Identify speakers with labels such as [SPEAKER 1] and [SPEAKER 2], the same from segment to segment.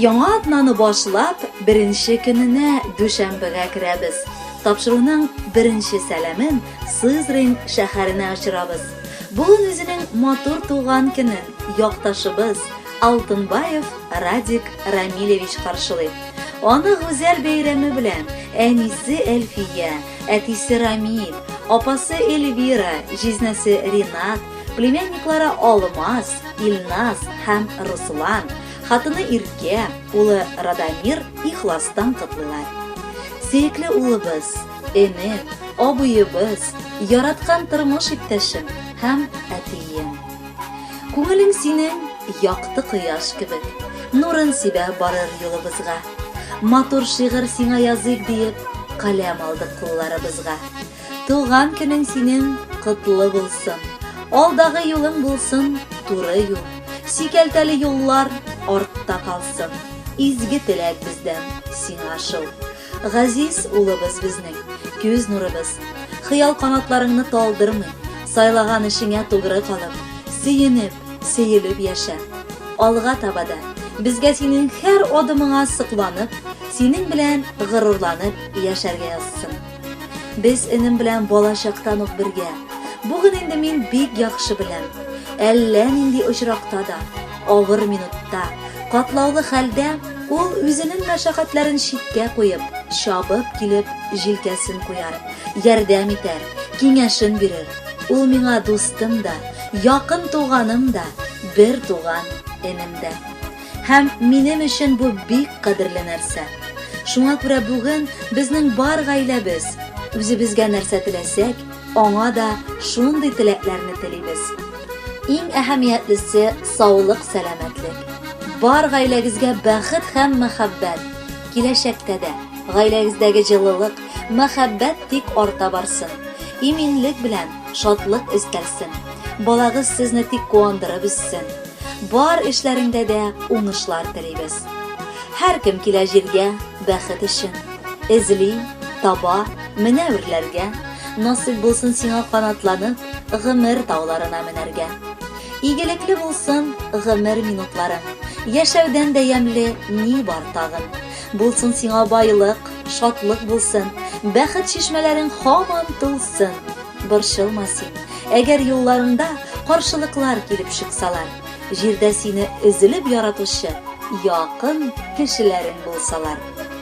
[SPEAKER 1] Яңа атнаны башлап, беренче көненә дүшәмбегә керәбез. Тапшыруның беренче сәламен Сызрань шәһәренә очырабыз. Бүген үзенең матур туган көнен якташыбыз Алтынбаев Радик Рамилевич каршылый. Аны гүзәл бәйрәме белән әнисе Әлфия, әтисе Рамил, апасы Эльвира, җизнәсе Ринат, племянниклары Алмаз, Илназ һәм Руслан, хатыны Иркә, улы Радамир ихластан котлыйлар. Сөекле улыбыз, энем, абыебыз, яраткан тормыш иптәшем һәм әтием. Күңелең синең якты кояш кебек, нурын сибә барыр юлыбызга. Матур шигырь сиңа языйк диеп, каләм алдык кулларыбызга. Туган көнең синең котлы булсын, алдагы юлың булсын туры юл. Сикәлтәле юллар артта калсын, изге теләк бездән сиңа шул. Газиз улыбыз безнең, күз нурыбыз, хыял канатларыңны талдырмый, сайлаган эшеңә тугры калып, сөенеп, сөелеп яшә. Алга табада безгә синең һәр адымыңа сыкланып, синең белән горурланып яшәргә язсын. Без энем белән балачактан ук бергә. Бүген инде мин бик яхшы беләм. Әллә нинди очракта да, авыр минутта, катлаулы хәлдә ул үзенең мәшәкатьләрен читкә куеп, чабып килеп җилкәсен куяр, ярдәм итәр, киңәшен бирер. Ул миңа дустым да, якын туганым да, бер туган энем дә. Һәм минем өчен бу бик кадерле нәрсә. Шуңа күрә бүген безнең бар гаиләбез үзебезгә нәрсә теләсәк, аңа да шундый теләкләрне телибез. Иң әһәмиятлесе саулык, сәламәтлек. Бар гаиләгезгә бәхет һәм мәхәббәт. Киләчәктә дә гаиләгездәге җылылык, мәхәббәт тик арта барсын. Иминлек белән шатлык өстәлсен. Балагыз сезне тик куандырып үссен. Бар эшләреңдә дә уңышлар телибез. Һәр кем килә җиргә бәхет өчен. Эзли, таба, менә үрләргә. Насыйп булсын сиңа канатланып, гомер тауларына менәргә. Игелекле булсын гомер минутларың. Яшәүдән дә ямьле ни бар тагын. Булсын сиңа байлык, шатлык булсын. Бәхет чишмәләрең һаман тулсын. Борчылма син, әгәр юлларыңда каршылыклар килеп чыксалар. Җирдә сине өзелеп яратучы якын кешеләрең булсалар.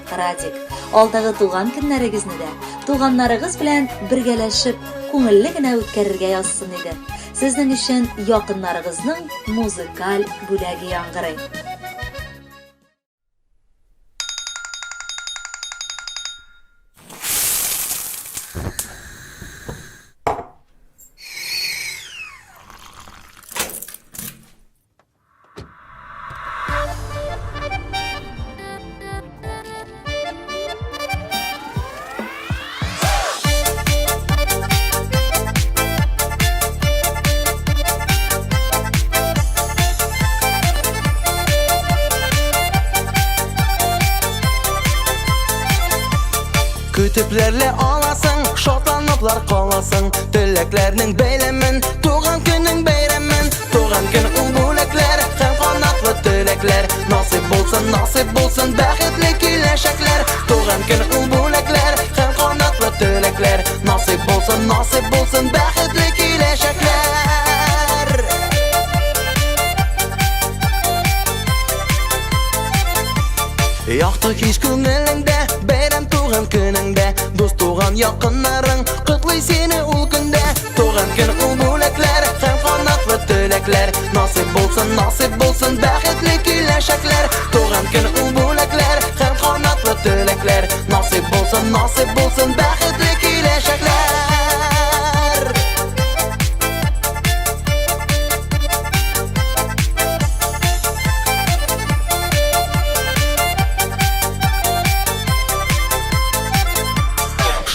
[SPEAKER 1] Радик, алдагы туган көннәрегезне дә туганнарыгыз белән бергәләшеп, күңелле генә үткәрергә язсын иде. Сезнең өчен якыннарыгызның музыкаль бүләге яңгырый.
[SPEAKER 2] Kütüplerle alasın, şotanlıklar kalasın. Tileklerinin beylemin, tuğan günün beyremin. Tuğan gün ulbulekler, hem kanatlı tilekler. Nasip bulsun, bəxtli kiləşəklər. Tuğan gün ulbulekler, hem kanatlı tilekler. Nasip bulsun, bəxtli kiləşəklər. Yaktı hiç күңелеңдә, бәйрәм туган көнеңдә. Дус туган якыннарың котлый сине ул көндә. Туган көн ул бүләкләр һәм канатлы теләкләр. Насыйп булсын, бәхетле киләчәкләр. Туган көн ул бүләкләр һәм канатлы теләкләр. Насыйп булсын, бәхетле киләчәкләр.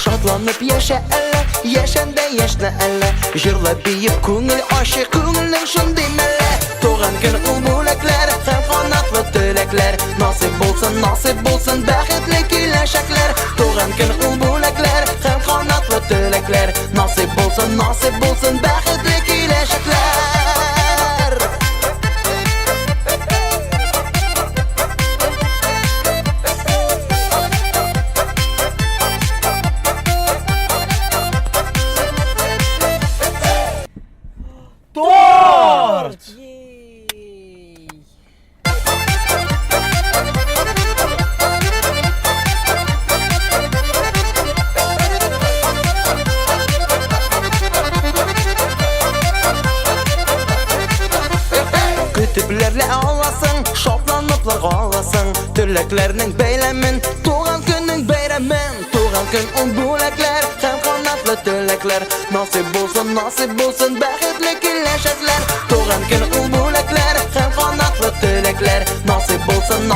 [SPEAKER 2] Şatlanıp yaşa әллә, яшәндә яшнә әллә. Җырлап биеп күңел ашык, күңелнең шундый мәллә. Туган көн ул бүләкләр һәм канатлы теләкләр. Насыйп булсын, бәхетле киләчәкләр. Туган көн ул бүләкләр һәм канатлы теләкләр. Насыйп булсын, бәхетле киләчәкләр. tileklerning beylemin, tuğan günün beyremin. Tuğan gün ol bulaklar, hem kanatlı tilekler. Nasip olsun, baxtli kelajaklar. Tuğan gün ol bulaklar, hem kanatlı tilekler. Nasip olsun,